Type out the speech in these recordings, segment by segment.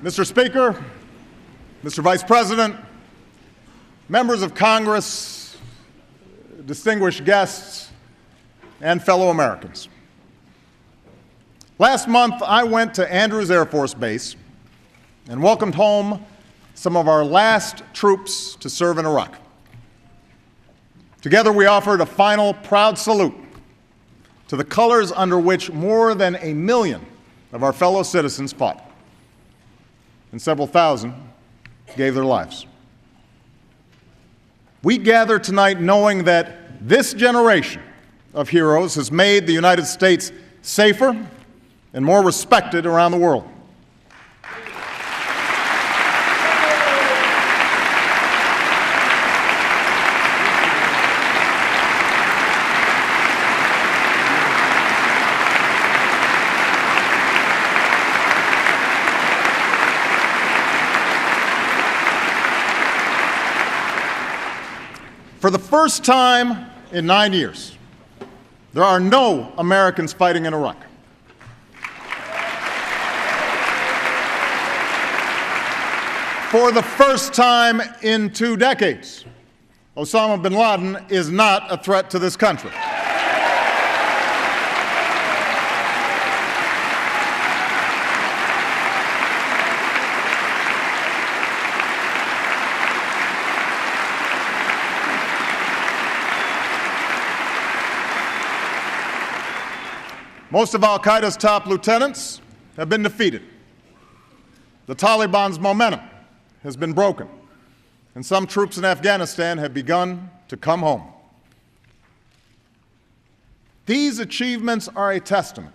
Mr. Speaker, Mr. Vice President, members of Congress, distinguished guests, and fellow Americans. Last month, I went to Andrews Air Force Base and welcomed home some of our last troops to serve in Iraq. Together, we offered a final proud salute to the colors under which more than 1 million of our fellow citizens fought, and several thousand gave their lives. We gather tonight knowing that this generation of heroes has made the United States safer and more respected around the world. For the first time in 9 years, there are no Americans fighting in Iraq. For the first time in 2 decades, Osama bin Laden is not a threat to this country. Most of al-Qaeda's top lieutenants have been defeated. The Taliban's momentum has been broken, and some troops in Afghanistan have begun to come home. These achievements are a testament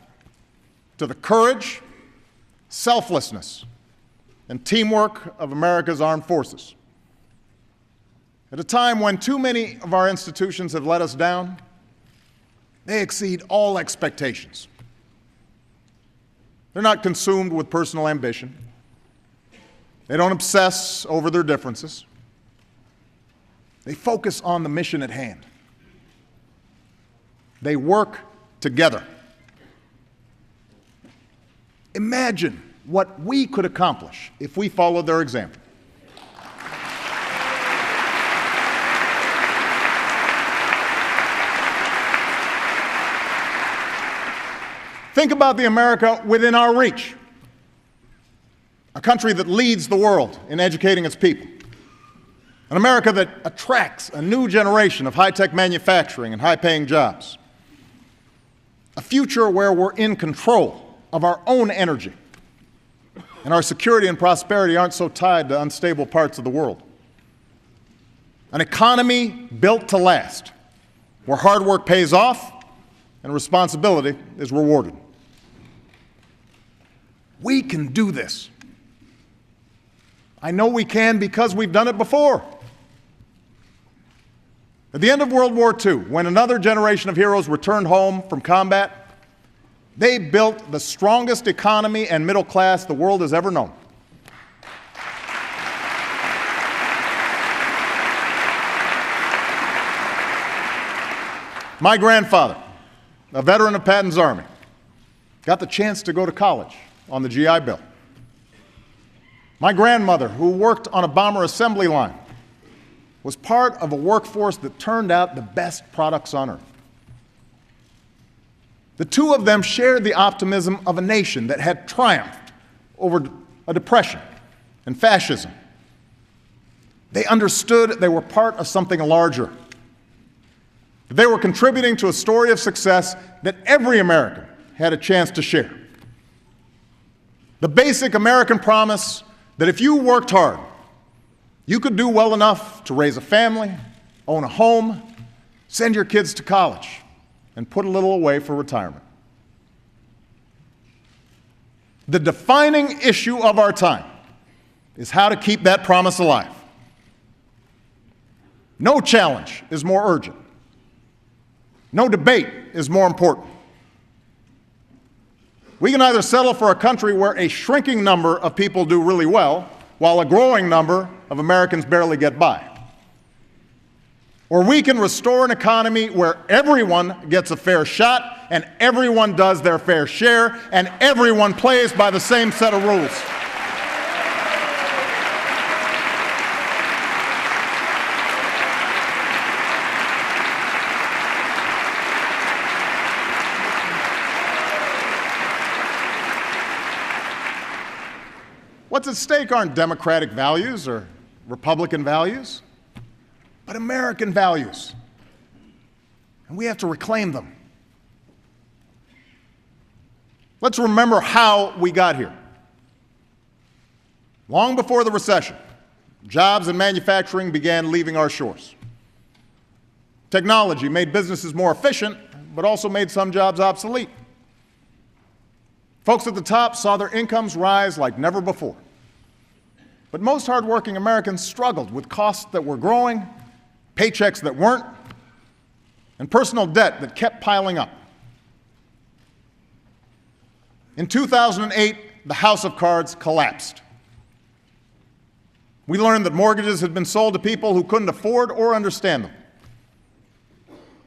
to the courage, selflessness, and teamwork of America's armed forces. At a time when too many of our institutions have let us down, they exceed all expectations. They're not consumed with personal ambition. They don't obsess over their differences. They focus on the mission at hand. They work together. Imagine what we could accomplish if we followed their example. Think about the America within our reach, a country that leads the world in educating its people, an America that attracts a new generation of high-tech manufacturing and high-paying jobs, a future where we're in control of our own energy, and our security and prosperity aren't so tied to unstable parts of the world, an economy built to last, where hard work pays off and responsibility is rewarded. We can do this. I know we can because we've done it before. At the end of World War II, when another generation of heroes returned home from combat, they built the strongest economy and middle class the world has ever known. My grandfather, a veteran of Patton's Army, got the chance to go to college on the GI Bill. My grandmother, who worked on a bomber assembly line, was part of a workforce that turned out the best products on earth. The two of them shared the optimism of a nation that had triumphed over a depression and fascism. They understood they were part of something larger. They were contributing to a story of success that every American had a chance to share. The basic American promise that if you worked hard, you could do well enough to raise a family, own a home, send your kids to college, and put a little away for retirement. The defining issue of our time is how to keep that promise alive. No challenge is more urgent. No debate is more important. We can either settle for a country where a shrinking number of people do really well, while a growing number of Americans barely get by. Or we can restore an economy where everyone gets a fair shot and everyone does their fair share and everyone plays by the same set of rules. What's at stake aren't democratic values or Republican values, but American values. And we have to reclaim them. Let's remember how we got here. Long before the recession, jobs and manufacturing began leaving our shores. Technology made businesses more efficient, but also made some jobs obsolete. Folks at the top saw their incomes rise like never before. But most hardworking Americans struggled with costs that were growing, paychecks that weren't, and personal debt that kept piling up. In 2008, the house of cards collapsed. We learned that mortgages had been sold to people who couldn't afford or understand them.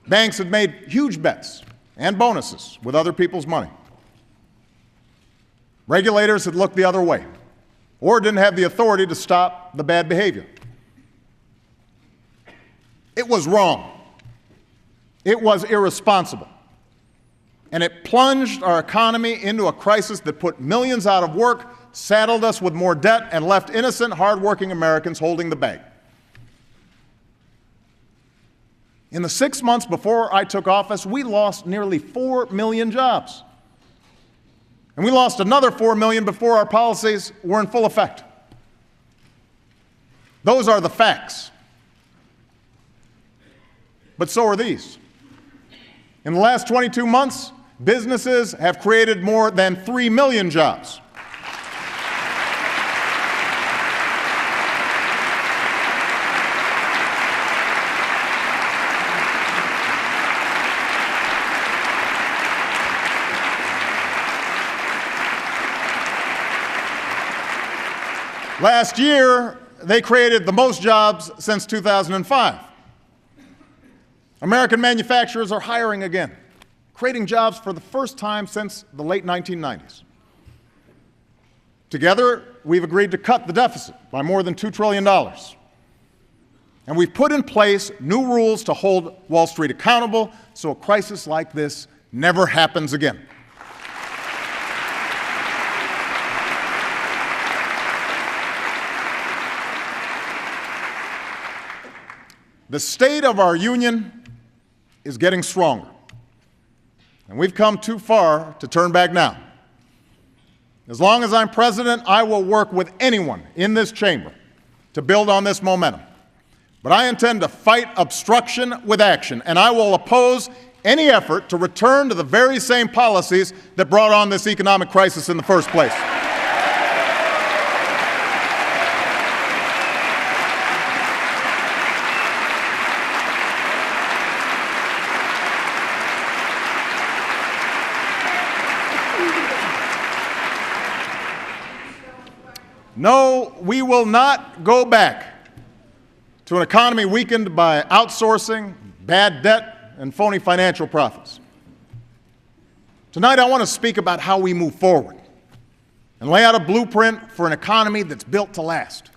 Banks had made huge bets and bonuses with other people's money. Regulators had looked the other way or didn't have the authority to stop the bad behavior. It was wrong. It was irresponsible. And it plunged our economy into a crisis that put millions out of work, saddled us with more debt, and left innocent, hardworking Americans holding the bag. In the 6 months before I took office, we lost nearly 4 million jobs. And we lost another 4 million before our policies were in full effect. Those are the facts. But so are these. In the last 22 months, businesses have created more than 3 million jobs. Last year, they created the most jobs since 2005. American manufacturers are hiring again, creating jobs for the first time since the late 1990s. Together, we've agreed to cut the deficit by more than $2 trillion. And we've put in place new rules to hold Wall Street accountable so a crisis like this never happens again. The state of our union is getting stronger, and we've come too far to turn back now. As long as I'm president, I will work with anyone in this chamber to build on this momentum. But I intend to fight obstruction with action, and I will oppose any effort to return to the very same policies that brought on this economic crisis in the first place. No, we will not go back to an economy weakened by outsourcing, bad debt, and phony financial profits. Tonight, I want to speak about how we move forward and lay out a blueprint for an economy that's built to last.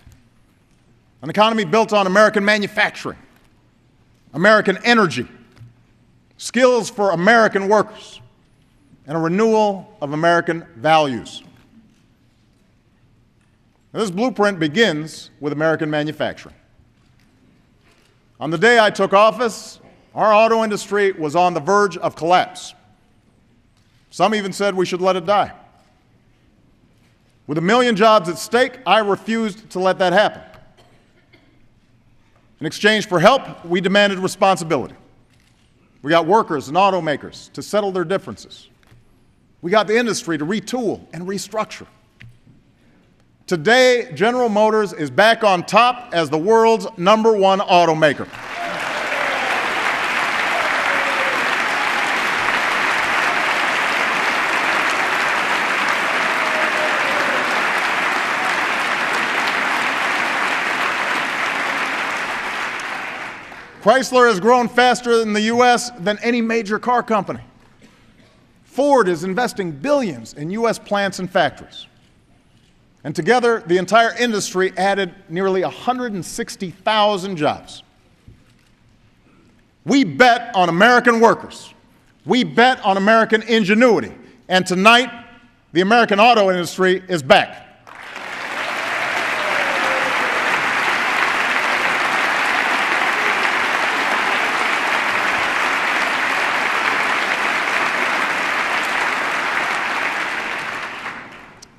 An economy built on American manufacturing, American energy, skills for American workers, and a renewal of American values. Now, this blueprint begins with American manufacturing. On the day I took office, our auto industry was on the verge of collapse. Some even said we should let it die. With 1 million jobs at stake, I refused to let that happen. In exchange for help, we demanded responsibility. We got workers and automakers to settle their differences. We got the industry to retool and restructure. Today, General Motors is back on top as the world's #1 automaker. Chrysler has grown faster in the U.S. than any major car company. Ford is investing billions in U.S. plants and factories. And together, the entire industry added nearly 160,000 jobs. We bet on American workers. We bet on American ingenuity. And tonight, the American auto industry is back.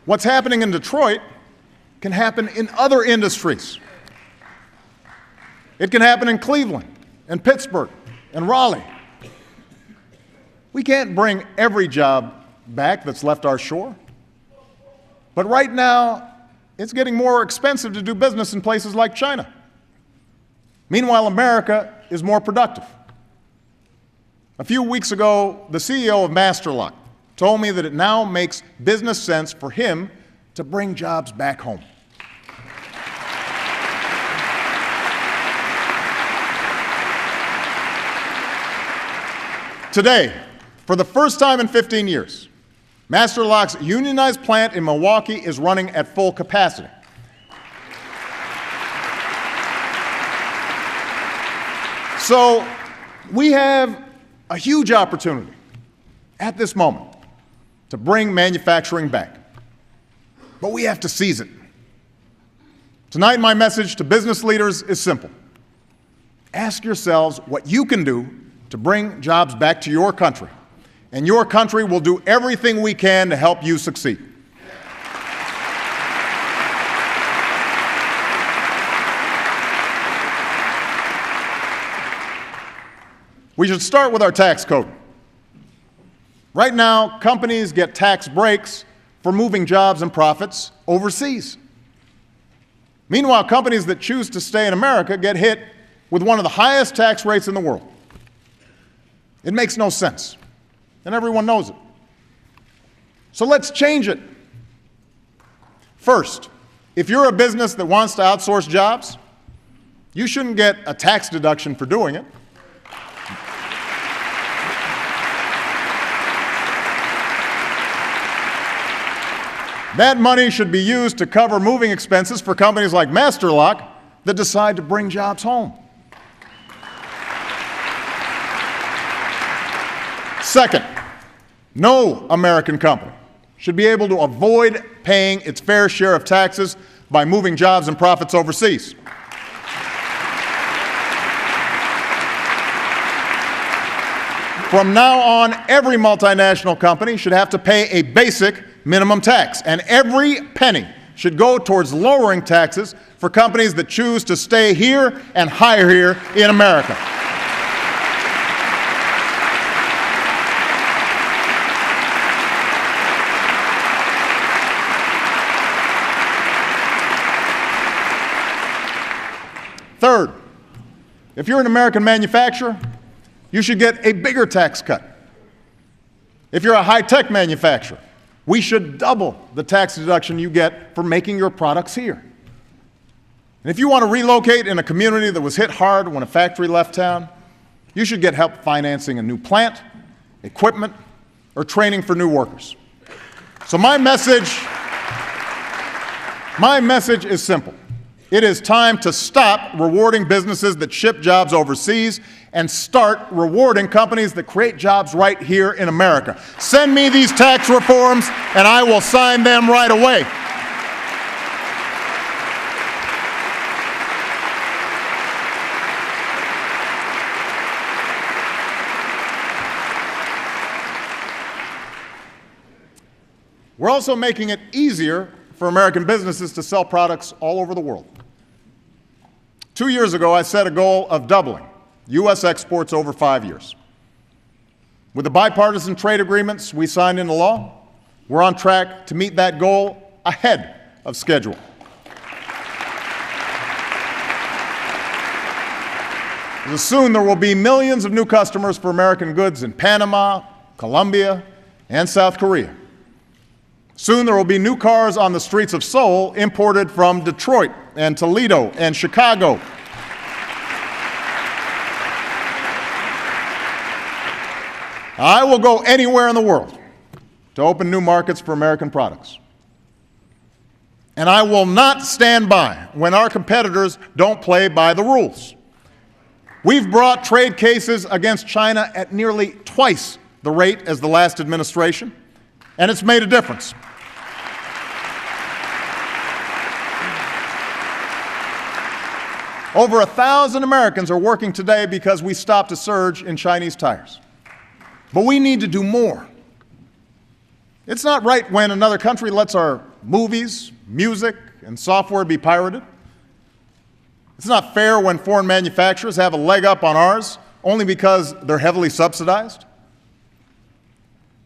What's happening in Detroit can happen in other industries. It can happen in Cleveland, and Pittsburgh, and Raleigh. We can't bring every job back that's left our shore. But right now, it's getting more expensive to do business in places like China. Meanwhile, America is more productive. A few weeks ago, the CEO of Masterlock told me that it now makes business sense for him to bring jobs back home. Today, for the first time in 15 years, Masterlock's unionized plant in Milwaukee is running at full capacity. So we have a huge opportunity at this moment to bring manufacturing back. But we have to seize it. Tonight, my message to business leaders is simple. Ask yourselves what you can do to bring jobs back to your country, and your country will do everything we can to help you succeed. We should start with our tax code. Right now, companies get tax breaks for moving jobs and profits overseas. Meanwhile, companies that choose to stay in America get hit with one of the highest tax rates in the world. It makes no sense, and everyone knows it. So let's change it. First, if you're a business that wants to outsource jobs, you shouldn't get a tax deduction for doing it. That money should be used to cover moving expenses for companies like Masterlock that decide to bring jobs home. Second, no American company should be able to avoid paying its fair share of taxes by moving jobs and profits overseas. From now on, every multinational company should have to pay a basic minimum tax, and every penny should go towards lowering taxes for companies that choose to stay here and hire here in America. Third, if you're an American manufacturer, you should get a bigger tax cut. If you're a high-tech manufacturer, we should double the tax deduction you get for making your products here. And if you want to relocate in a community that was hit hard when a factory left town, you should get help financing a new plant, equipment, or training for new workers. So my message is simple. It is time to stop rewarding businesses that ship jobs overseas and start rewarding companies that create jobs right here in America. Send me these tax reforms, and I will sign them right away. We're also making it easier for American businesses to sell products all over the world. 2 years ago, I set a goal of doubling U.S. exports over 5 years. With the bipartisan trade agreements we signed into law, we're on track to meet that goal ahead of schedule. Soon there will be millions of new customers for American goods in Panama, Colombia, and South Korea. Soon there will be new cars on the streets of Seoul imported from Detroit and Toledo and Chicago. I will go anywhere in the world to open new markets for American products. And I will not stand by when our competitors don't play by the rules. We've brought trade cases against China at nearly twice the rate as the last administration, and it's made a difference. Over 1,000 Americans are working today because we stopped a surge in Chinese tires. But we need to do more. It's not right when another country lets our movies, music, and software be pirated. It's not fair when foreign manufacturers have a leg up on ours only because they're heavily subsidized.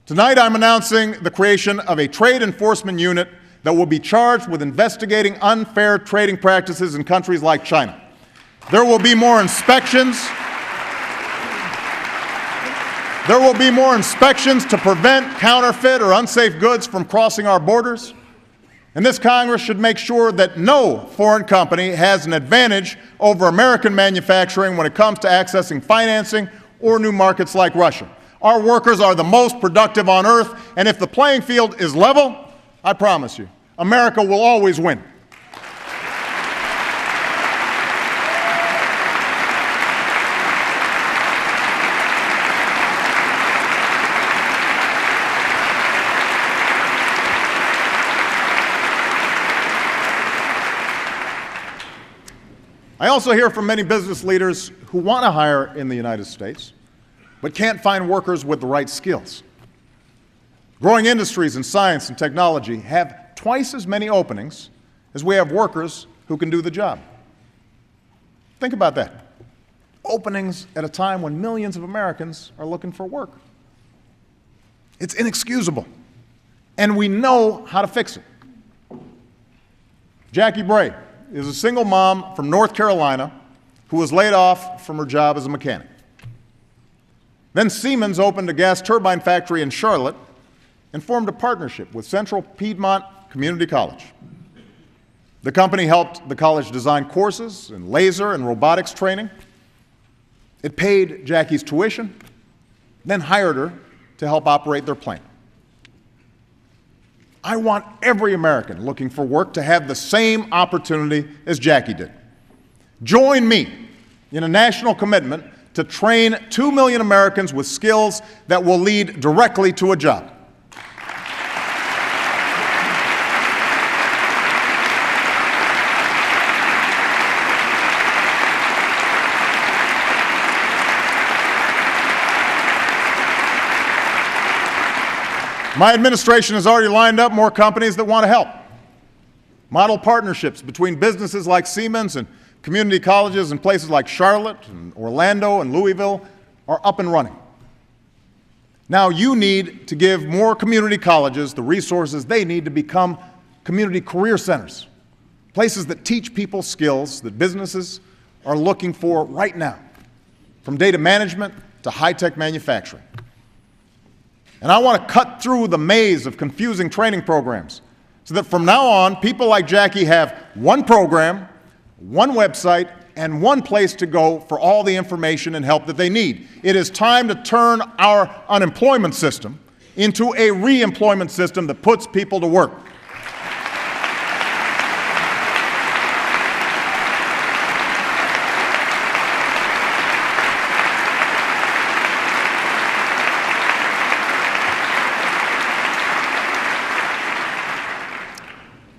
Tonight, I'm announcing the creation of a trade enforcement unit that will be charged with investigating unfair trading practices in countries like China. There will be more inspections. There will be more inspections to prevent counterfeit or unsafe goods from crossing our borders. And this Congress should make sure that no foreign company has an advantage over American manufacturing when it comes to accessing financing or new markets like Russia. Our workers are the most productive on earth, and if the playing field is level, I promise you, America will always win. I also hear from many business leaders who want to hire in the United States, but can't find workers with the right skills. Growing industries in science and technology have twice as many openings as we have workers who can do the job. Think about that. Openings at a time when millions of Americans are looking for work. It's inexcusable, and we know how to fix it. Jackie Bray is a single mom from North Carolina who was laid off from her job as a mechanic. Then Siemens opened a gas turbine factory in Charlotte and formed a partnership with Central Piedmont Community College. The company helped the college design courses in laser and robotics training. It paid Jackie's tuition, then hired her to help operate their plant. I want every American looking for work to have the same opportunity as Jackie did. Join me in a national commitment to train 2 million Americans with skills that will lead directly to a job. My administration has already lined up more companies that want to help. Model partnerships between businesses like Siemens and community colleges in places like Charlotte and Orlando and Louisville are up and running. Now you need to give more community colleges the resources they need to become community career centers, places that teach people skills that businesses are looking for right now, from data management to high-tech manufacturing. And I want to cut through the maze of confusing training programs so that from now on, people like Jackie have one program, one website, and one place to go for all the information and help that they need. It is time to turn our unemployment system into a re-employment system that puts people to work.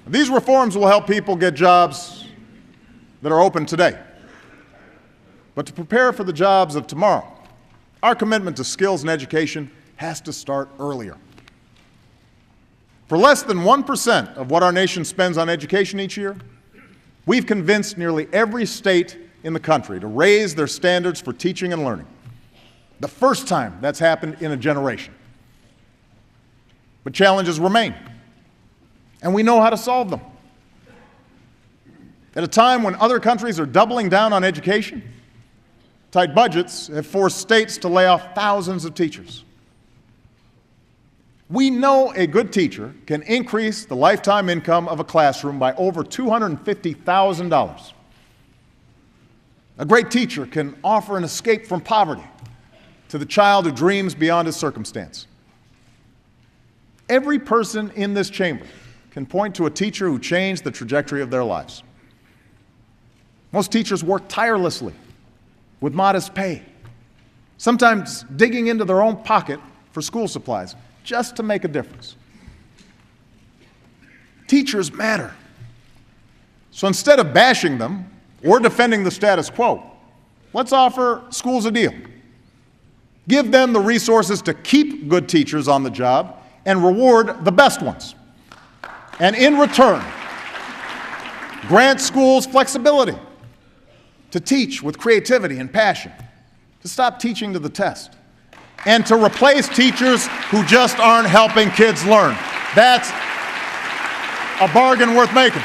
These reforms will help people get jobs that are open today. But to prepare for the jobs of tomorrow, our commitment to skills and education has to start earlier. For less than 1% of what our nation spends on education each year, we've convinced nearly every state in the country to raise their standards for teaching and learning. The first time that's happened in a generation. But challenges remain, and we know how to solve them. At a time when other countries are doubling down on education, tight budgets have forced states to lay off thousands of teachers. We know a good teacher can increase the lifetime income of a classroom by over $250,000. A great teacher can offer an escape from poverty to the child who dreams beyond his circumstance. Every person in this chamber can point to a teacher who changed the trajectory of their lives. Most teachers work tirelessly with modest pay, sometimes digging into their own pocket for school supplies just to make a difference. Teachers matter. So instead of bashing them or defending the status quo, let's offer schools a deal. Give them the resources to keep good teachers on the job and reward the best ones. and in return, grant schools flexibility to teach with creativity and passion, to stop teaching to the test, and to replace teachers who just aren't helping kids learn. That's a bargain worth making.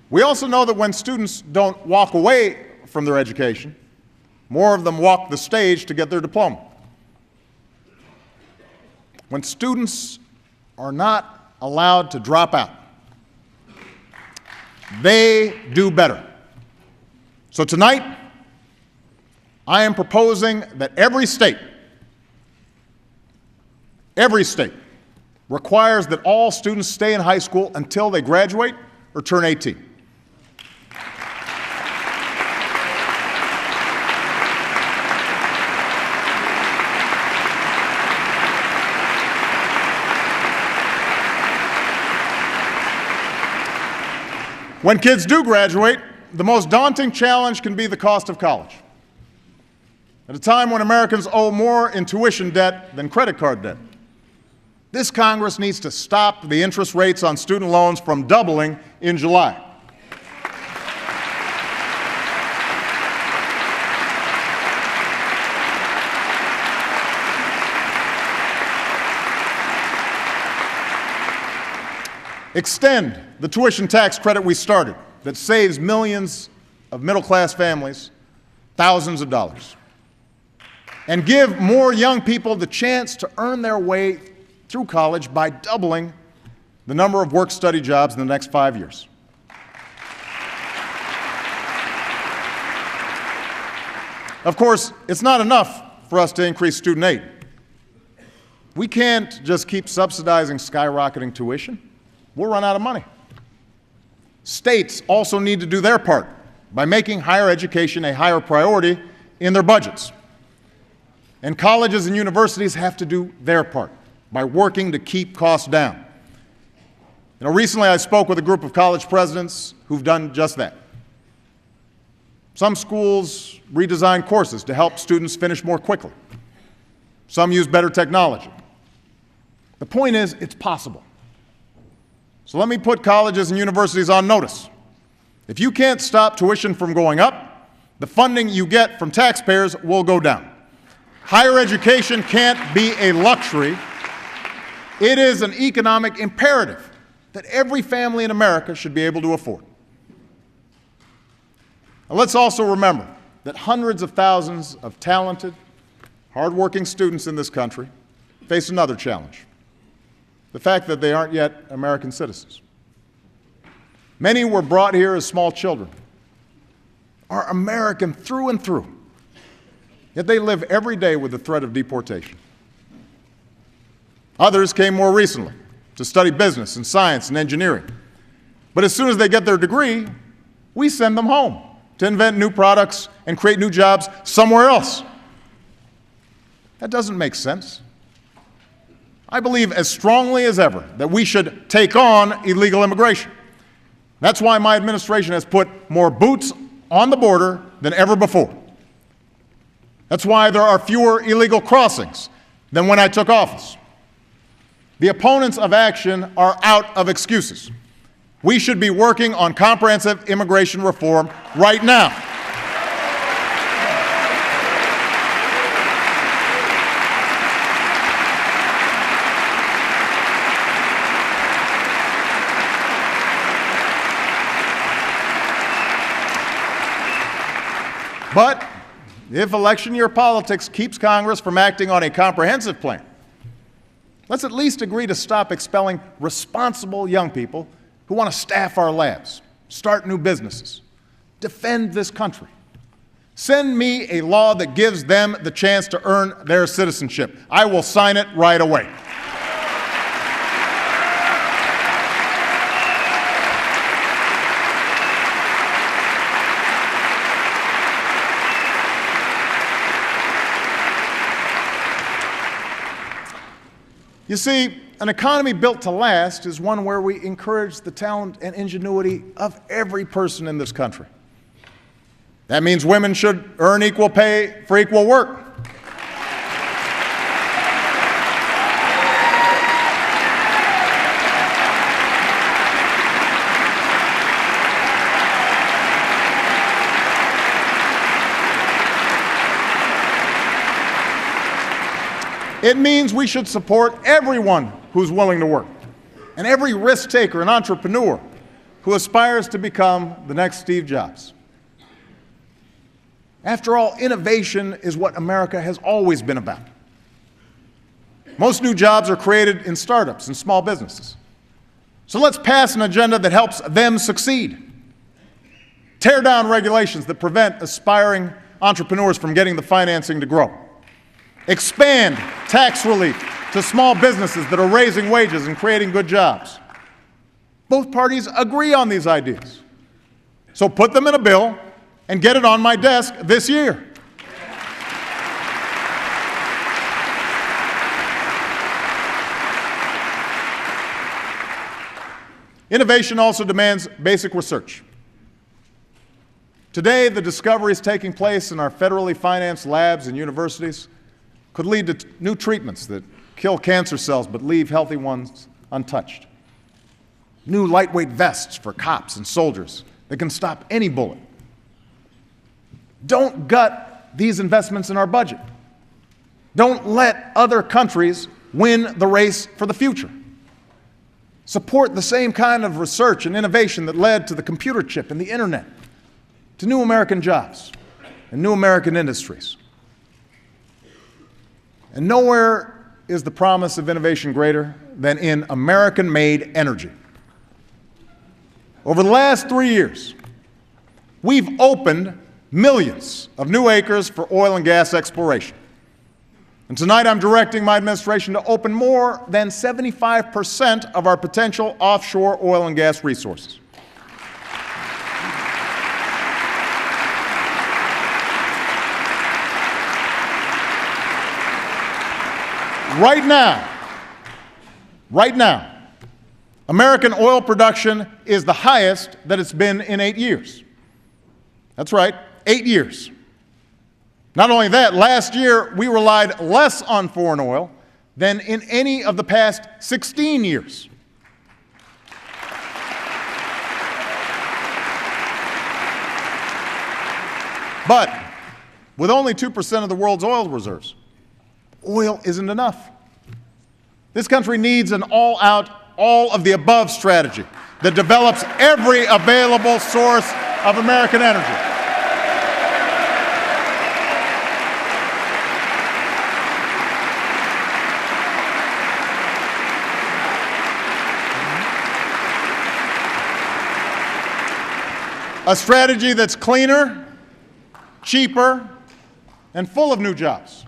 We also know that when students don't walk away from their education, more of them walk the stage to get their diploma. When students are not allowed to drop out, they do better. So tonight, I am proposing that every state requires that all students stay in high school until they graduate or turn 18. When kids do graduate, the most daunting challenge can be the cost of college. At a time when Americans owe more in tuition debt than credit card debt, this Congress needs to stop the interest rates on student loans from doubling in July. Extend the tuition tax credit we started that saves millions of middle-class families thousands of dollars. And give more young people the chance to earn their way through college by doubling the number of work-study jobs in the next 5 years. Of course, it's not enough for us to increase student aid. We can't just keep subsidizing skyrocketing tuition. We'll run out of money. States also need to do their part by making higher education a higher priority in their budgets. And colleges and universities have to do their part by working to keep costs down. You know, recently I spoke with a group of college presidents who've done just that. Some schools redesign courses to help students finish more quickly. Some use better technology. The point is, it's possible. So let me put colleges and universities on notice. If you can't stop tuition from going up, the funding you get from taxpayers will go down. Higher education can't be a luxury. It is an economic imperative that every family in America should be able to afford. Now, let's also remember that hundreds of thousands of talented, hardworking students in this country face another challenge: the fact that they aren't yet American citizens. Many were brought here as small children, are American through and through, yet they live every day with the threat of deportation. Others came more recently to study business and science and engineering. But as soon as they get their degree, we send them home to invent new products and create new jobs somewhere else. That doesn't make sense. I believe as strongly as ever that we should take on illegal immigration. That's why my administration has put more boots on the border than ever before. That's why there are fewer illegal crossings than when I took office. The opponents of action are out of excuses. We should be working on comprehensive immigration reform right now. But if election year politics keeps Congress from acting on a comprehensive plan, let's at least agree to stop expelling responsible young people who want to staff our labs, start new businesses, defend this country. Send me a law that gives them the chance to earn their citizenship. I will sign it right away. You see, an economy built to last is one where we encourage the talent and ingenuity of every person in this country. That means women should earn equal pay for equal work. It means we should support everyone who's willing to work and every risk taker and entrepreneur who aspires to become the next Steve Jobs. After all, innovation is what America has always been about. Most new jobs are created in startups and small businesses. So let's pass an agenda that helps them succeed. Tear down regulations that prevent aspiring entrepreneurs from getting the financing to grow. Expand tax relief to small businesses that are raising wages and creating good jobs. Both parties agree on these ideas. So put them in a bill and get it on my desk this year. Innovation also demands basic research. Today, the discoveries taking place in our federally financed labs and universities could lead to new treatments that kill cancer cells but leave healthy ones untouched. New lightweight vests for cops and soldiers that can stop any bullet. Don't gut these investments in our budget. Don't let other countries win the race for the future. Support the same kind of research and innovation that led to the computer chip and the internet, to new American jobs and new American industries. And nowhere is the promise of innovation greater than in American-made energy. Over the last 3 years, we've opened millions of new acres for oil and gas exploration. And tonight I'm directing my administration to open more than 75% of our potential offshore oil and gas resources. Right now, American oil production is the highest that it's been in 8 years. That's right, 8 years. Not only that, last year we relied less on foreign oil than in any of the past 16 years. But with only 2% of the world's oil reserves, oil isn't enough. This country needs an all-out, all-of-the-above strategy that develops every available source of American energy. A strategy that's cleaner, cheaper, and full of new jobs.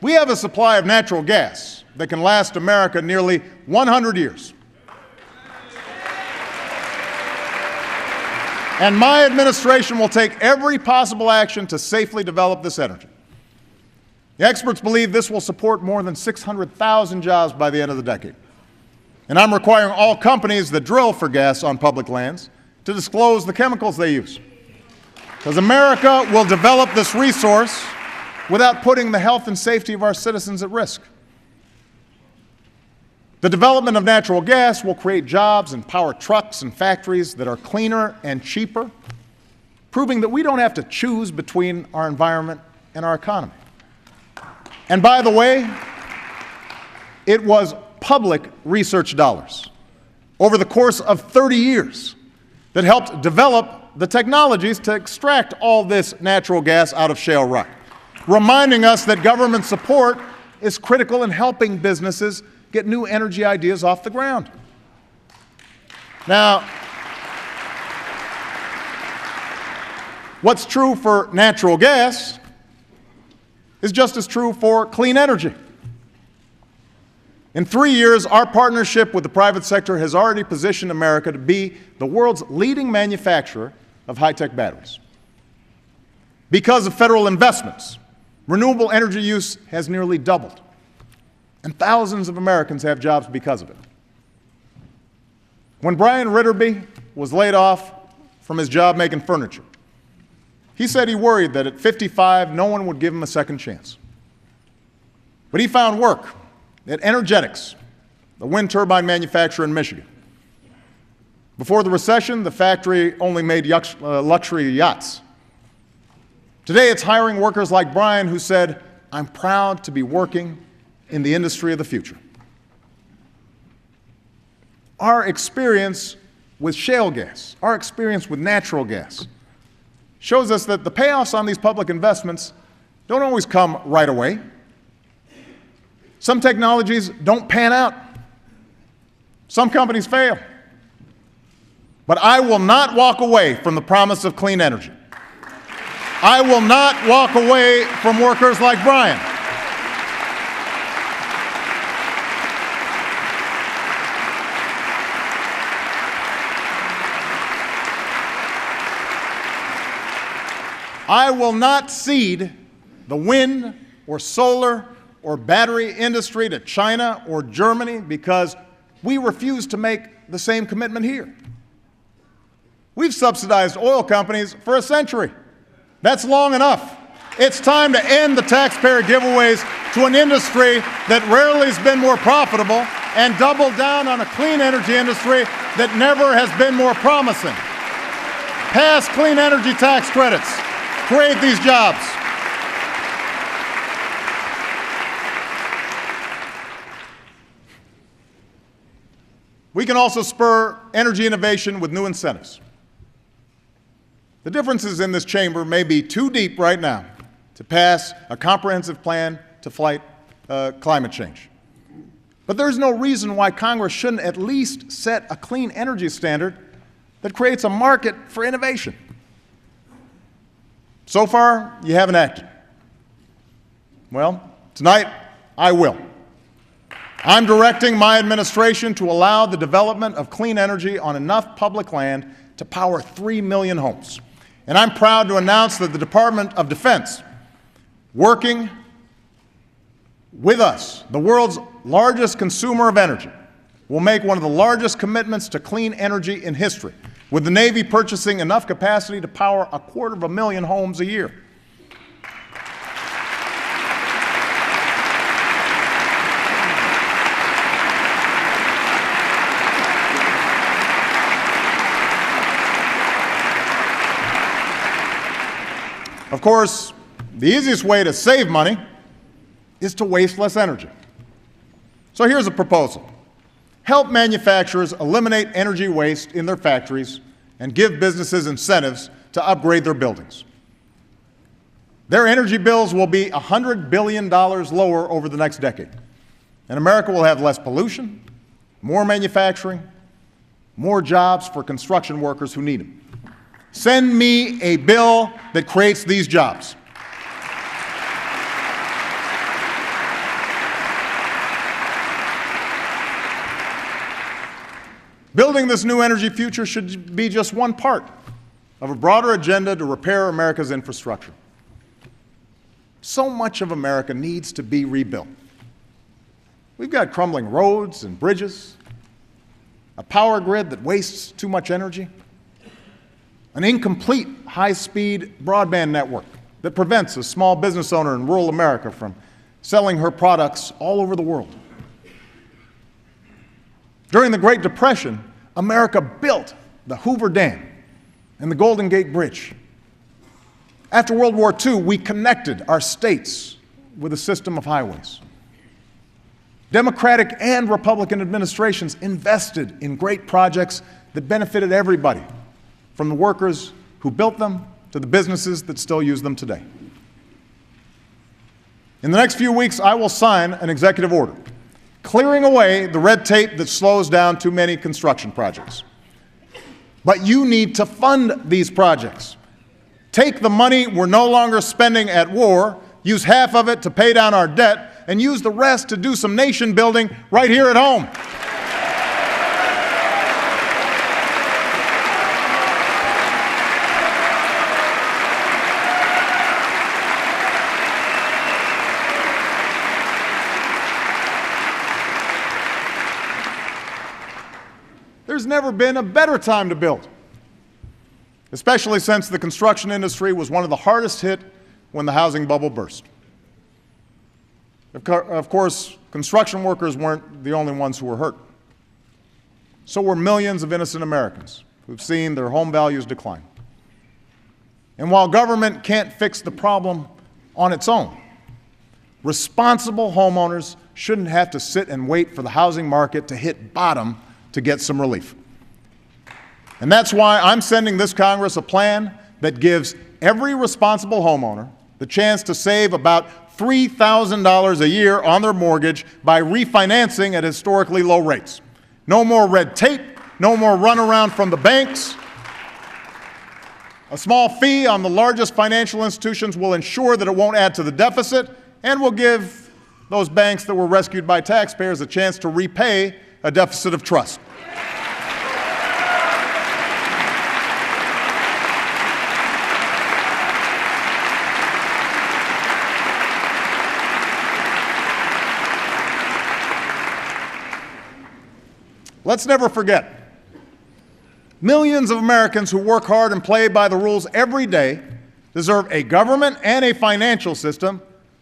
We have a supply of natural gas that can last America nearly 100 years. And my administration will take every possible action to safely develop this energy. The experts believe this will support more than 600,000 jobs by the end of the decade. And I'm requiring all companies that drill for gas on public lands to disclose the chemicals they use. Because America will develop this resource without putting the health and safety of our citizens at risk. The development of natural gas will create jobs and power trucks and factories that are cleaner and cheaper, proving that we don't have to choose between our environment and our economy. And by the way, it was public research dollars over the course of 30 years that helped develop the technologies to extract all this natural gas out of shale rock, reminding us that government support is critical in helping businesses get new energy ideas off the ground. Now, what's true for natural gas is just as true for clean energy. In 3 years, our partnership with the private sector has already positioned America to be the world's leading manufacturer of high-tech batteries. Because of federal investments, renewable energy use has nearly doubled. and thousands of Americans have jobs because of it. When Brian Ritterby was laid off from his job making furniture, he said he worried that at 55, no one would give him a second chance. But he found work at Energetics, the wind turbine manufacturer in Michigan. Before the recession, the factory only made luxury yachts. Today, it's hiring workers like Brian who said, "I'm proud to be working in the industry of the future." Our experience with shale gas, our experience with natural gas, shows us that the payoffs on these public investments don't always come right away. Some technologies don't pan out. Some companies fail. But I will not walk away from the promise of clean energy. I will not walk away from workers like Brian. I will not cede the wind or solar or battery industry to China or Germany because we refuse to make the same commitment here. We've subsidized oil companies for a century. That's long enough. It's time to end the taxpayer giveaways to an industry that rarely has been more profitable and double down on a clean energy industry that never has been more promising. Pass clean energy tax credits. Create these jobs. We can also spur energy innovation with new incentives. The differences in this chamber may be too deep right now to pass a comprehensive plan to fight climate change. But there's no reason why Congress shouldn't at least set a clean energy standard that creates a market for innovation. So far, you haven't acted. Well, tonight, I will. I'm directing my administration to allow the development of clean energy on enough public land to power 3 million homes. And I'm proud to announce that the Department of Defense, working with us, the world's largest consumer of energy, will make one of the largest commitments to clean energy in history, with the Navy purchasing enough capacity to power 250,000 homes a year. Of course, the easiest way to save money is to waste less energy. So here's a proposal. Help manufacturers eliminate energy waste in their factories and give businesses incentives to upgrade their buildings. Their energy bills will be $100 billion lower over the next decade, and America will have less pollution, more manufacturing, more jobs for construction workers who need them. Send me a bill that creates these jobs. Building this new energy future should be just one part of a broader agenda to repair America's infrastructure. So much of America needs to be rebuilt. We've got crumbling roads and bridges, a power grid that wastes too much energy, an incomplete high-speed broadband network that prevents a small business owner in rural America from selling her products all over the world. During the Great Depression, America built the Hoover Dam and the Golden Gate Bridge. After World War II, we connected our states with a system of highways. Democratic and Republican administrations invested in great projects that benefited everybody, from the workers who built them to the businesses that still use them today. In the next few weeks, I will sign an executive order clearing away the red tape that slows down too many construction projects. But you need to fund these projects. Take the money we're no longer spending at war, use half of it to pay down our debt, and use the rest to do some nation building right here at home. there's never been a better time to build, especially since the construction industry was one of the hardest hit when the housing bubble burst. Of course, construction workers weren't the only ones who were hurt. So were millions of innocent Americans who've seen their home values decline. And while government can't fix the problem on its own, responsible homeowners shouldn't have to sit and wait for the housing market to hit bottom to get some relief. And that's why I'm sending this Congress a plan that gives every responsible homeowner the chance to save about $3,000 a year on their mortgage by refinancing at historically low rates. No more red tape, no more runaround from the banks. A small fee on the largest financial institutions will ensure that it won't add to the deficit and will give those banks that were rescued by taxpayers a chance to repay a deficit of trust. Let's never forget, millions of Americans who work hard and play by the rules every day deserve a government and a financial system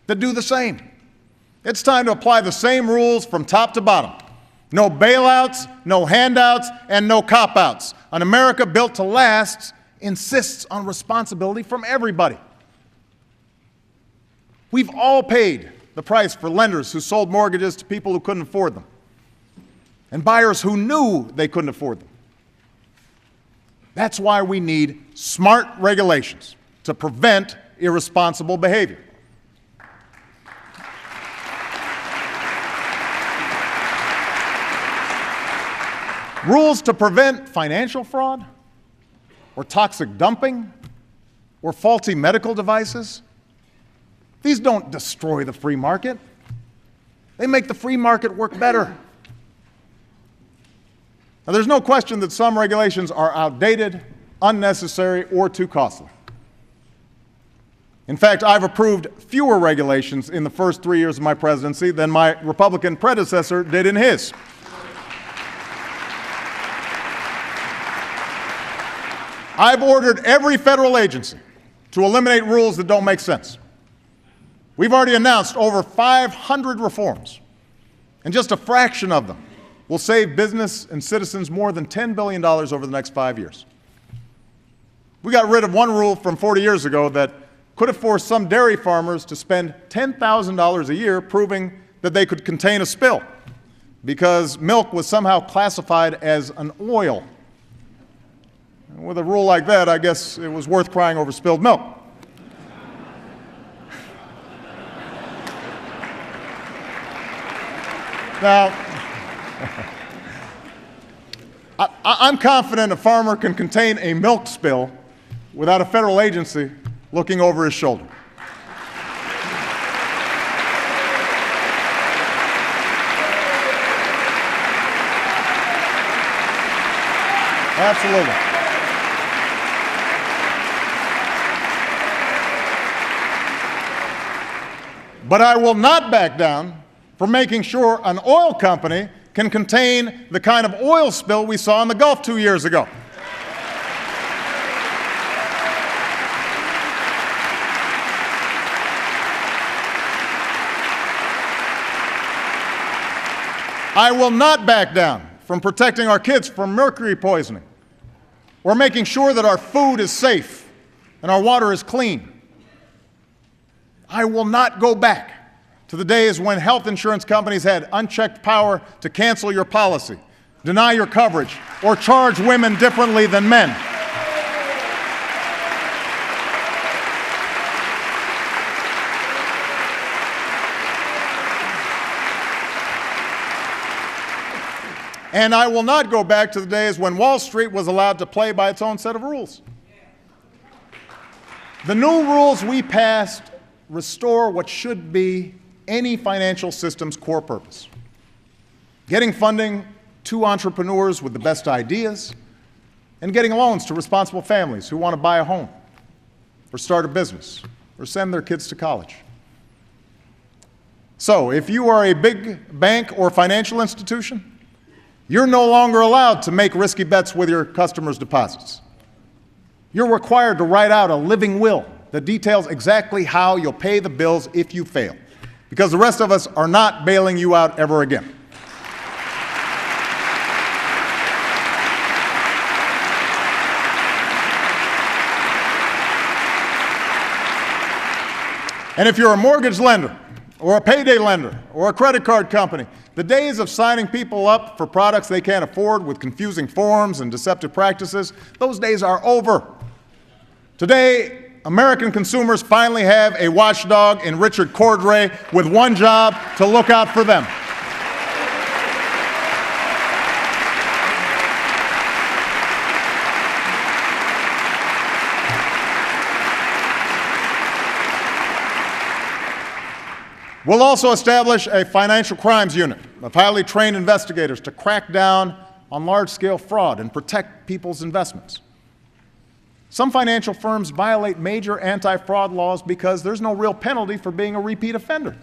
that do the same. It's time to apply the same rules from top to bottom. No bailouts, no handouts, and no cop-outs. An America built to last insists on responsibility from everybody. We've all paid the price for lenders who sold mortgages to people who couldn't afford them, and buyers who knew they couldn't afford them. That's why we need smart regulations to prevent irresponsible behavior. Rules to prevent financial fraud, or toxic dumping, or faulty medical devices. These don't destroy the free market. They make the free market work better. Now, there's no question that some regulations are outdated, unnecessary, or too costly. In fact, I've approved fewer regulations in the first 3 years of my presidency than my Republican predecessor did in his. I've ordered every federal agency to eliminate rules that don't make sense. We've already announced over 500 reforms, and just a fraction of them will save business and citizens more than $10 billion over the next 5 years. We got rid of one rule from 40 years ago that could have forced some dairy farmers to spend $10,000 a year proving that they could contain a spill because milk was somehow classified as an oil. With a rule like that, I guess it was worth crying over spilled milk. Now, I'm confident a farmer can contain a milk spill without a federal agency looking over his shoulder. Absolutely. But I will not back down from making sure an oil company can contain the kind of oil spill we saw in the Gulf 2 years ago. I will not back down from protecting our kids from mercury poisoning or making sure that our food is safe and our water is clean. I will not go back to the days when health insurance companies had unchecked power to cancel your policy, deny your coverage, or charge women differently than men. And I will not go back to the days when Wall Street was allowed to play by its own set of rules. The new rules we passed restore what should be any financial system's core purpose: getting funding to entrepreneurs with the best ideas and getting loans to responsible families who want to buy a home or start a business or send their kids to college. So if you are a big bank or financial institution, You're no longer allowed to make risky bets with your customers' deposits. You're required to write out a living will that details exactly how you'll pay the bills if you fail, because the rest of us are not bailing you out ever again. And if you're a mortgage lender, or a payday lender, or a credit card company, the days of signing people up for products they can't afford with confusing forms and deceptive practices, those days are over. Today, American consumers finally have a watchdog in Richard Cordray with one job: to look out for them. We'll also establish a financial crimes unit of highly trained investigators to crack down on large-scale fraud and protect people's investments. Some financial firms violate major anti-fraud laws because there's no real penalty for being a repeat offender.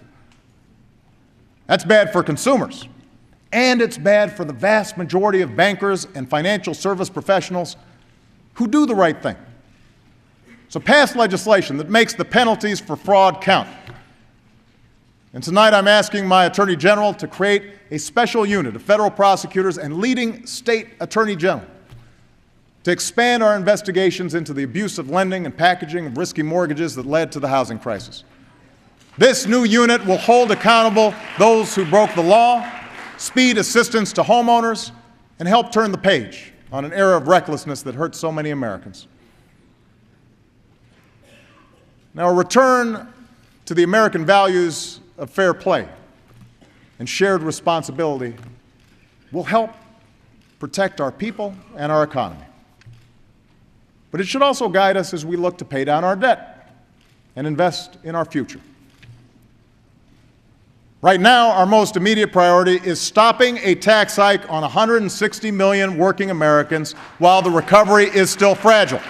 That's bad for consumers, and it's bad for the vast majority of bankers and financial service professionals who do the right thing. So pass legislation that makes the penalties for fraud count. And tonight I'm asking my Attorney General to create a special unit of federal prosecutors and leading state attorney general to expand our investigations into the abuse of lending and packaging of risky mortgages that led to the housing crisis. This new unit will hold accountable those who broke the law, speed assistance to homeowners, and help turn the page on an era of recklessness that hurt so many Americans. Now, a return to the American values of fair play and shared responsibility will help protect our people and our economy. But it should also guide us as we look to pay down our debt and invest in our future. Right now, our most immediate priority is stopping a tax hike on 160 million working Americans while the recovery is still fragile.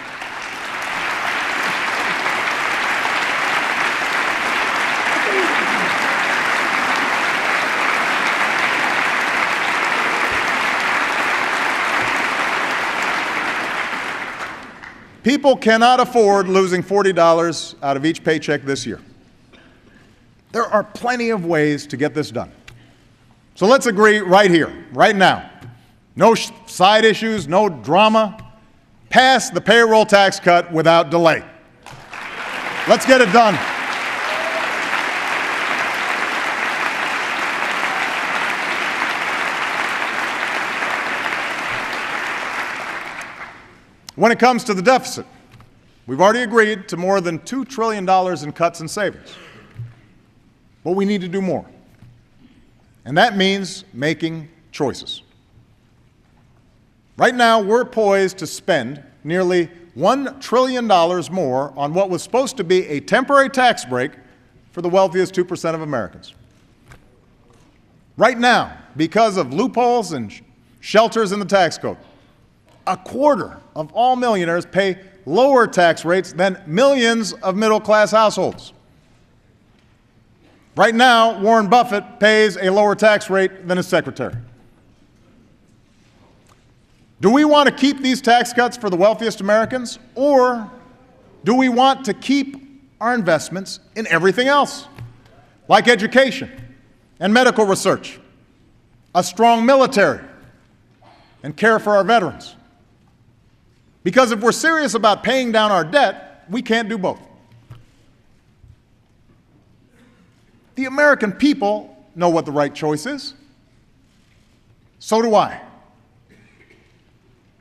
People cannot afford losing $40 out of each paycheck this year. There are plenty of ways to get this done. So let's agree right here, right now. No side issues, no drama. Pass the payroll tax cut without delay. Let's get it done. When it comes to the deficit, we've already agreed to more than $2 trillion in cuts and savings. But we need to do more. And that means making choices. Right now, we're poised to spend nearly $1 trillion more on what was supposed to be a temporary tax break for the wealthiest 2% of Americans. Right now, because of loopholes and shelters in the tax code, a quarter of all millionaires pay lower tax rates than millions of middle-class households. Right now, Warren Buffett pays a lower tax rate than his secretary. Do we want to keep these tax cuts for the wealthiest Americans, or do we want to keep our investments in everything else, like education and medical research, a strong military, and care for our veterans? Because if we're serious about paying down our debt, we can't do both. The American people know what the right choice is. So do I.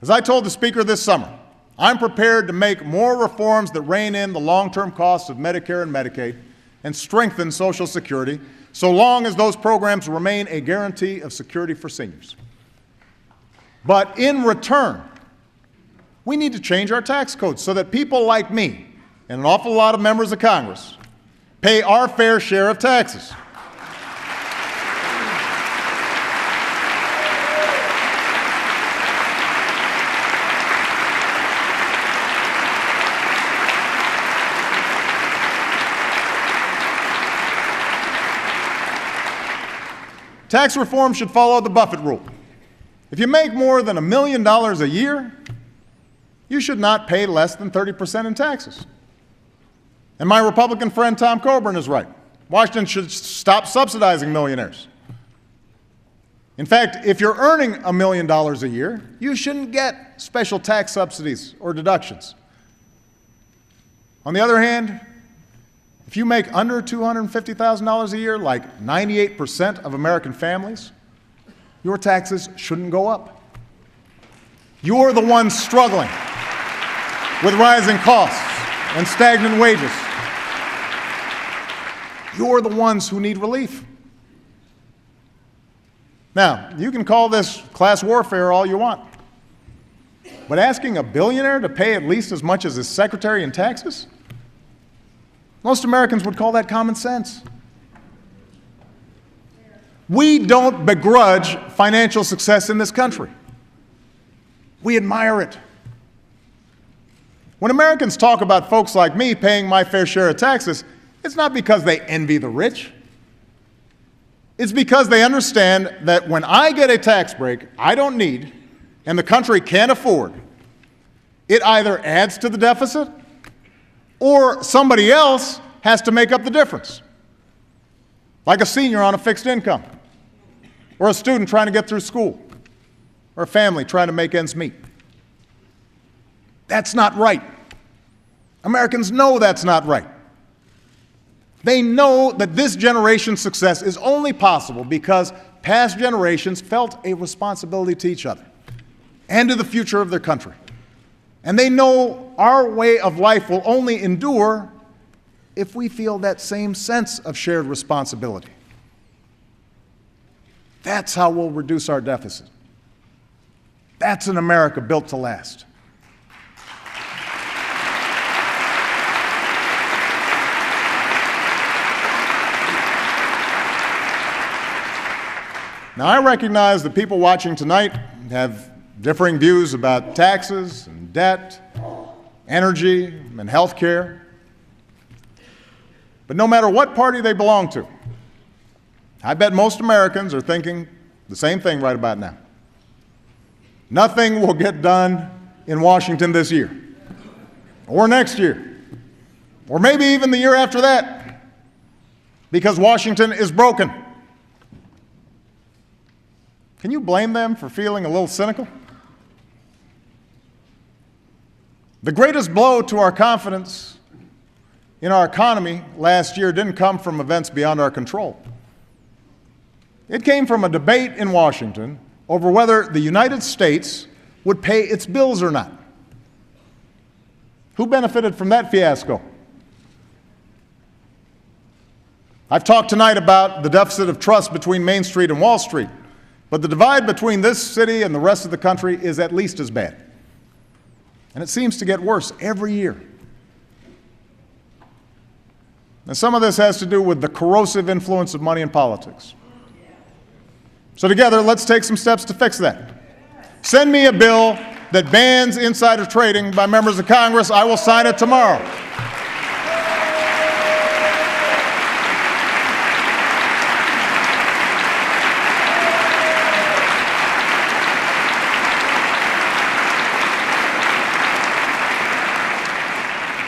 As I told the Speaker this summer, I'm prepared to make more reforms that rein in the long-term costs of Medicare and Medicaid and strengthen Social Security, so long as those programs remain a guarantee of security for seniors. But in return, we need to change our tax code so that people like me and an awful lot of members of Congress pay our fair share of taxes. Tax reform should follow the Buffett rule. If you make more than $1 million a year, you should not pay less than 30% in taxes. And my Republican friend Tom Coburn is right. Washington should stop subsidizing millionaires. In fact, if you're earning $1 million a year, you shouldn't get special tax subsidies or deductions. On the other hand, if you make under $250,000 a year, like 98% of American families, your taxes shouldn't go up. You're the ones struggling with rising costs and stagnant wages. You're the ones who need relief. Now, you can call this class warfare all you want, but asking a billionaire to pay at least as much as his secretary in taxes? Most Americans would call that common sense. We don't begrudge financial success in this country. We admire it. When Americans talk about folks like me paying my fair share of taxes, it's not because they envy the rich. It's because they understand that when I get a tax break I don't need and the country can't afford, it either adds to the deficit or somebody else has to make up the difference, like a senior on a fixed income, or a student trying to get through school, or a family trying to make ends meet. That's not right. Americans know that's not right. They know that this generation's success is only possible because past generations felt a responsibility to each other and to the future of their country. And they know our way of life will only endure if we feel that same sense of shared responsibility. That's how we'll reduce our deficit. That's an America built to last. Now, I recognize that people watching tonight have differing views about taxes and debt, energy and health care. But no matter what party they belong to, I bet most Americans are thinking the same thing right about now. Nothing will get done in Washington this year, or next year, or maybe even the year after that, because Washington is broken. Can you blame them for feeling a little cynical? The greatest blow to our confidence in our economy last year didn't come from events beyond our control. It came from a debate in Washington over whether the United States would pay its bills or not. Who benefited from that fiasco? I've talked tonight about the deficit of trust between Main Street and Wall Street, but the divide between this city and the rest of the country is at least as bad. And it seems to get worse every year. And some of this has to do with the corrosive influence of money in politics. So together, let's take some steps to fix that. Send me a bill that bans insider trading by members of Congress. I will sign it tomorrow.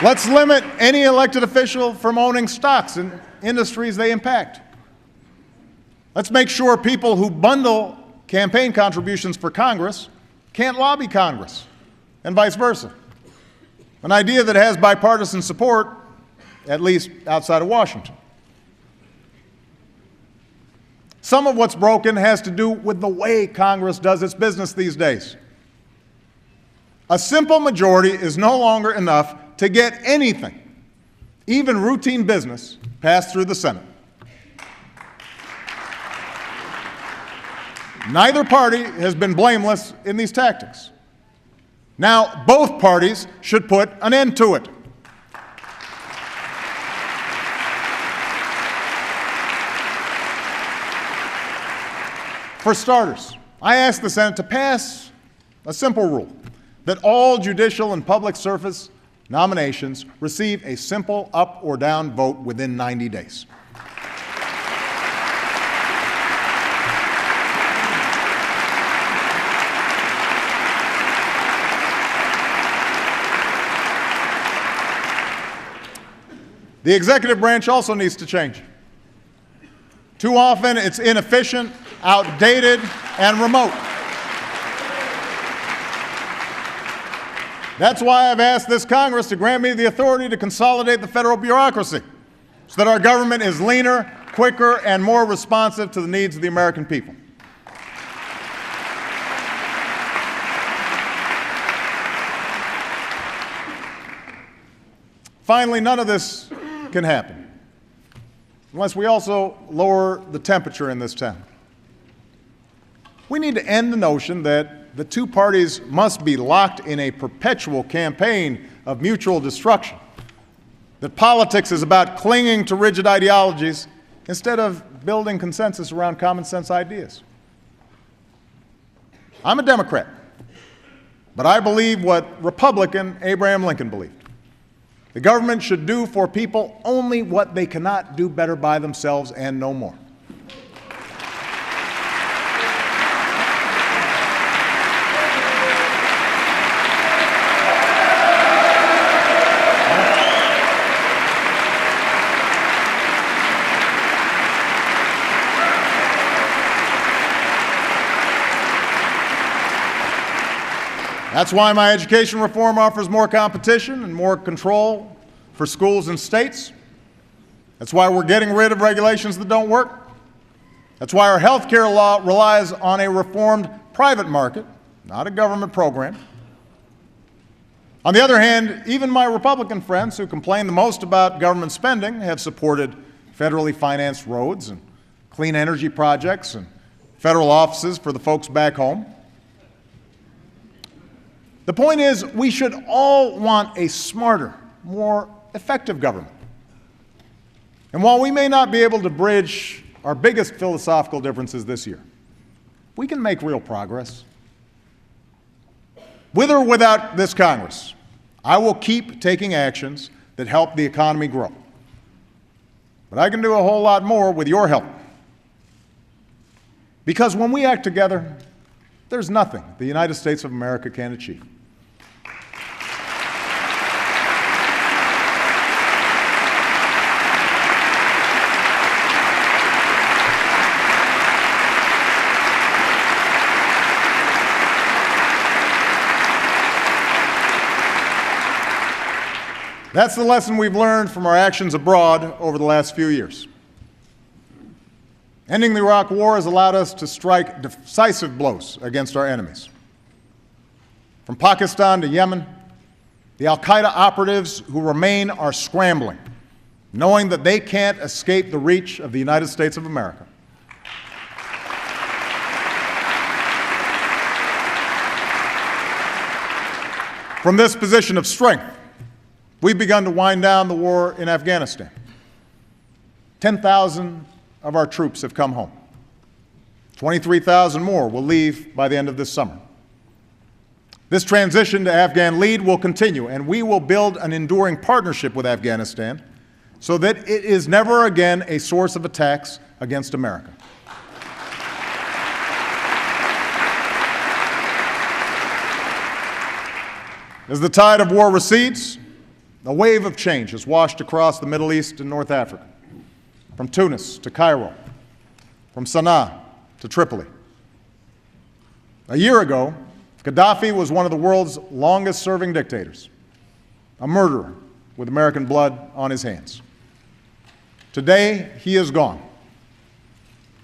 Let's limit any elected official from owning stocks in industries they impact. Let's make sure people who bundle campaign contributions for Congress can't lobby Congress, and vice versa. An idea that has bipartisan support, at least outside of Washington. Some of what's broken has to do with the way Congress does its business these days. A simple majority is no longer enough to get anything, even routine business, passed through the Senate. Neither party has been blameless in these tactics. Now, both parties should put an end to it. For starters, I asked the Senate to pass a simple rule that all judicial and public service nominations receive a simple up or down vote within 90 days. The executive branch also needs to change. Too often, it's inefficient, outdated, and remote. That's why I've asked this Congress to grant me the authority to consolidate the federal bureaucracy so that our government is leaner, quicker, and more responsive to the needs of the American people. Finally, none of this can happen unless we also lower the temperature in this town. We need to end the notion that the two parties must be locked in a perpetual campaign of mutual destruction, that politics is about clinging to rigid ideologies instead of building consensus around common sense ideas. I'm a Democrat, but I believe what Republican Abraham Lincoln believed. The government should do for people only what they cannot do better by themselves and no more. That's why my education reform offers more competition and more control for schools and states. That's why we're getting rid of regulations that don't work. That's why our health care law relies on a reformed private market, not a government program. On the other hand, even my Republican friends who complain the most about government spending have supported federally financed roads and clean energy projects and federal offices for the folks back home. The point is, we should all want a smarter, more effective government. And while we may not be able to bridge our biggest philosophical differences this year, we can make real progress. With or without this Congress, I will keep taking actions that help the economy grow. But I can do a whole lot more with your help. Because when we act together, there's nothing the United States of America can achieve. That's the lesson we've learned from our actions abroad over the last few years. Ending the Iraq War has allowed us to strike decisive blows against our enemies. From Pakistan to Yemen, the al-Qaeda operatives who remain are scrambling, knowing that they can't escape the reach of the United States of America. From this position of strength, we've begun to wind down the war in Afghanistan. 10,000 of our troops have come home. 23,000 more will leave by the end of this summer. This transition to Afghan lead will continue, and we will build an enduring partnership with Afghanistan so that it is never again a source of attacks against America. As the tide of war recedes, a wave of change has washed across the Middle East and North Africa, from Tunis to Cairo, from Sana'a to Tripoli. A year ago, Gaddafi was one of the world's longest-serving dictators, a murderer with American blood on his hands. Today, he is gone.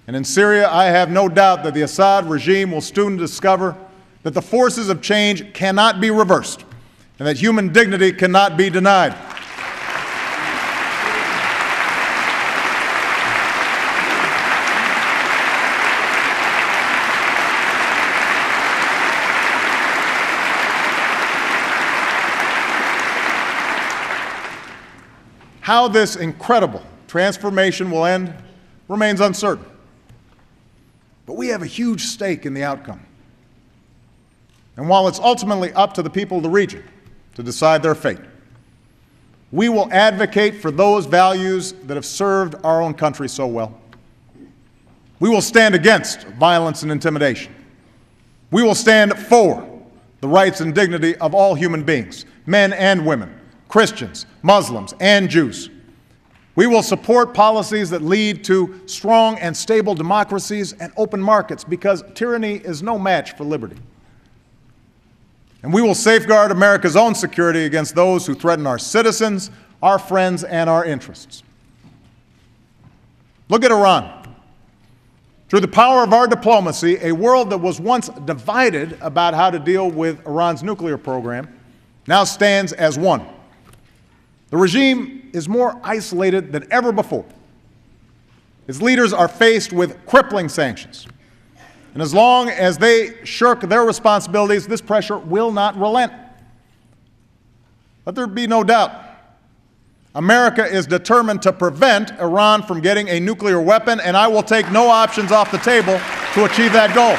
And in Syria, I have no doubt that the Assad regime will soon discover that the forces of change cannot be reversed and that human dignity cannot be denied. How this incredible transformation will end remains uncertain. But we have a huge stake in the outcome. And while it's ultimately up to the people of the region to decide their fate, we will advocate for those values that have served our own country so well. We will stand against violence and intimidation. We will stand for the rights and dignity of all human beings, men and women, Christians, Muslims, and Jews. We will support policies that lead to strong and stable democracies and open markets, because tyranny is no match for liberty. And we will safeguard America's own security against those who threaten our citizens, our friends, and our interests. Look at Iran. Through the power of our diplomacy, a world that was once divided about how to deal with Iran's nuclear program now stands as one. The regime is more isolated than ever before. Its leaders are faced with crippling sanctions. And as long as they shirk their responsibilities, this pressure will not relent. Let there be no doubt. America is determined to prevent Iran from getting a nuclear weapon, and I will take no options off the table to achieve that goal.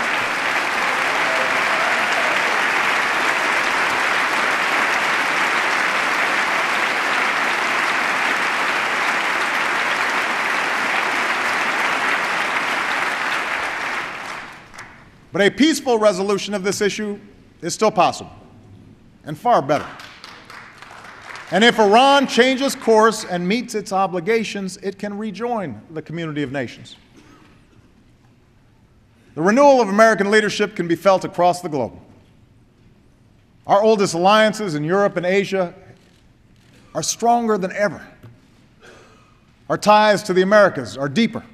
But a peaceful resolution of this issue is still possible, and far better. And if Iran changes course and meets its obligations, it can rejoin the community of nations. The renewal of American leadership can be felt across the globe. Our oldest alliances in Europe and Asia are stronger than ever. Our ties to the Americas are deeper.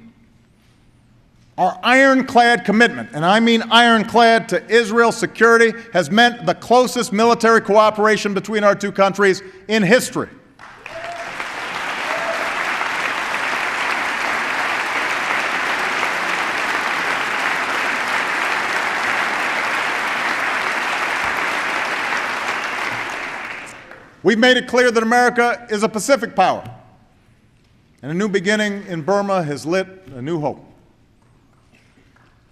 Our ironclad commitment, and I mean ironclad, to Israel's security has meant the closest military cooperation between our two countries in history. We've made it clear that America is a Pacific power, and a new beginning in Burma has lit a new hope.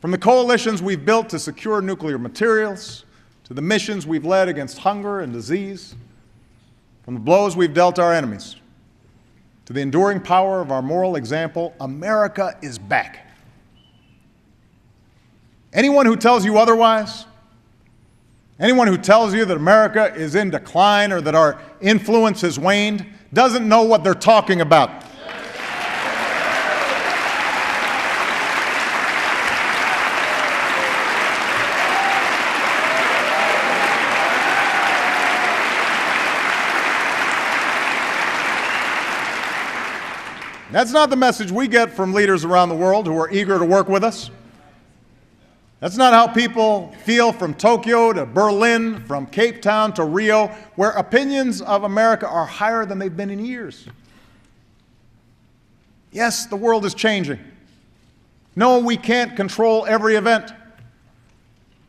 From the coalitions we've built to secure nuclear materials, to the missions we've led against hunger and disease, from the blows we've dealt our enemies, to the enduring power of our moral example, America is back. Anyone who tells you otherwise, anyone who tells you that America is in decline or that our influence has waned, doesn't know what they're talking about. That's not the message we get from leaders around the world who are eager to work with us. That's not how people feel from Tokyo to Berlin, from Cape Town to Rio, where opinions of America are higher than they've been in years. Yes, the world is changing. No, we can't control every event.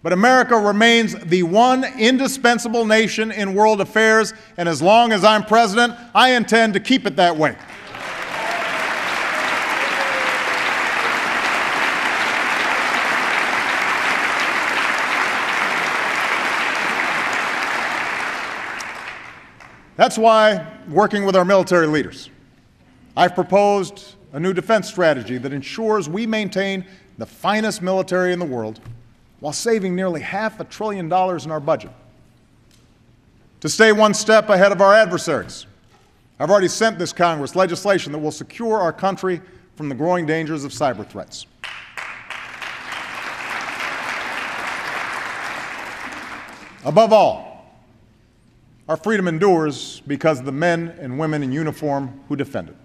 But America remains the one indispensable nation in world affairs, and as long as I'm president, I intend to keep it that way. That's why, working with our military leaders, I've proposed a new defense strategy that ensures we maintain the finest military in the world while saving nearly $500 billion in our budget. To stay one step ahead of our adversaries, I've already sent this Congress legislation that will secure our country from the growing dangers of cyber threats. Above all, our freedom endures because of the men and women in uniform who defend it.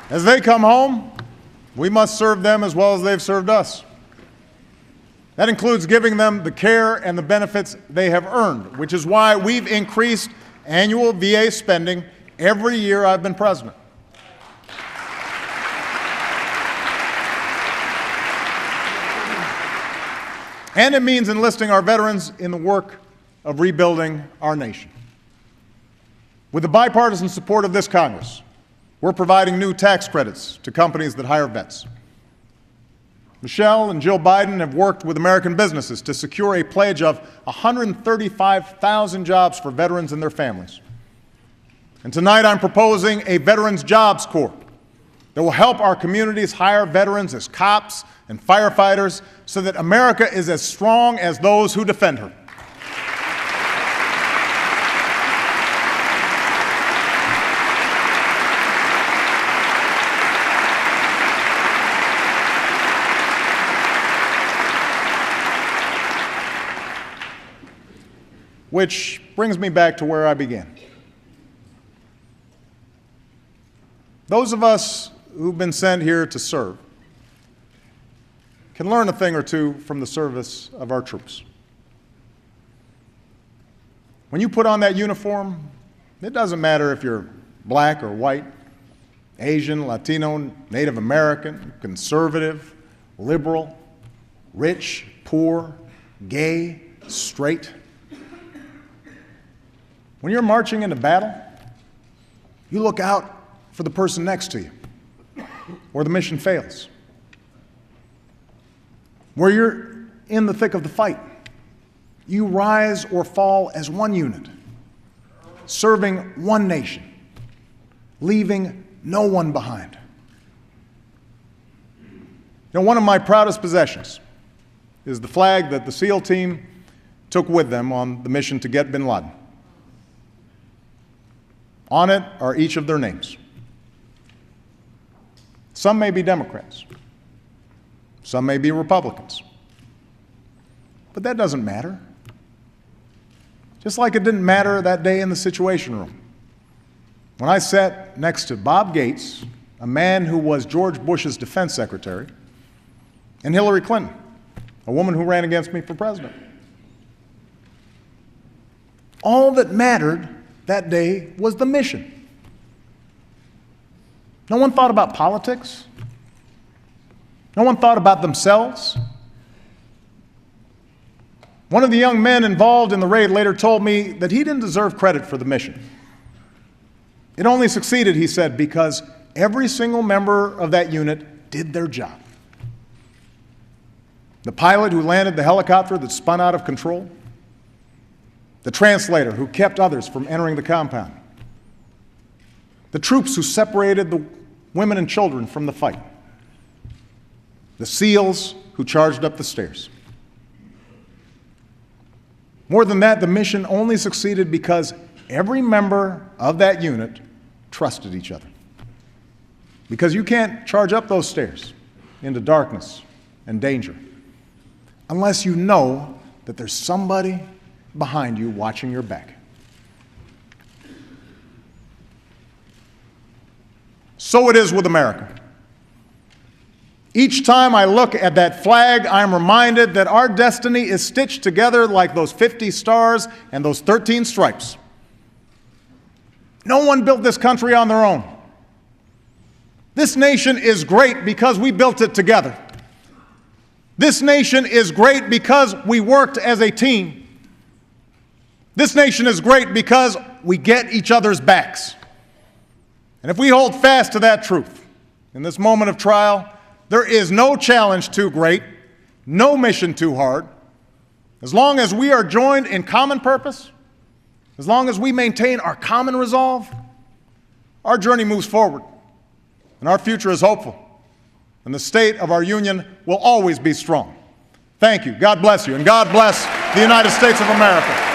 As they come home, we must serve them as well as they've served us. That includes giving them the care and the benefits they have earned, which is why we've increased annual VA spending every year I've been president. And it means enlisting our veterans in the work of rebuilding our nation. With the bipartisan support of this Congress, we're providing new tax credits to companies that hire vets. Michelle and Jill Biden have worked with American businesses to secure a pledge of 135,000 jobs for veterans and their families. And tonight I'm proposing a Veterans Jobs Corps that will help our communities hire veterans as cops and firefighters so that America is as strong as those who defend her. Which brings me back to where I began. Those of us who've been sent here to serve can learn a thing or two from the service of our troops. When you put on that uniform, it doesn't matter if you're black or white, Asian, Latino, Native American, conservative, liberal, rich, poor, gay, straight. When you're marching into battle, you look out for the person next to you, or the mission fails. Where you're in the thick of the fight, you rise or fall as one unit, serving one nation, leaving no one behind. Now, one of my proudest possessions is the flag that the SEAL team took with them on the mission to get bin Laden. On it are each of their names. Some may be Democrats. Some may be Republicans. But that doesn't matter. Just like it didn't matter that day in the Situation Room, when I sat next to Bob Gates, a man who was George Bush's defense secretary, and Hillary Clinton, a woman who ran against me for president. All that mattered that day was the mission. No one thought about politics. No one thought about themselves. One of the young men involved in the raid later told me that he didn't deserve credit for the mission. It only succeeded, he said, because every single member of that unit did their job. The pilot who landed the helicopter that spun out of control, the translator who kept others from entering the compound, the troops who separated the women and children from the fight, the SEALs who charged up the stairs. More than that, the mission only succeeded because every member of that unit trusted each other. Because you can't charge up those stairs into darkness and danger unless you know that there's somebody behind you watching your back. So it is with America. Each time I look at that flag, I'm reminded that our destiny is stitched together like those 50 stars and those 13 stripes. No one built this country on their own. This nation is great because we built it together. This nation is great because we worked as a team. This nation is great because we get each other's backs. And if we hold fast to that truth in this moment of trial, there is no challenge too great, no mission too hard. As long as we are joined in common purpose, as long as we maintain our common resolve, our journey moves forward, and our future is hopeful, and the state of our union will always be strong. Thank you. God bless you, and God bless the United States of America.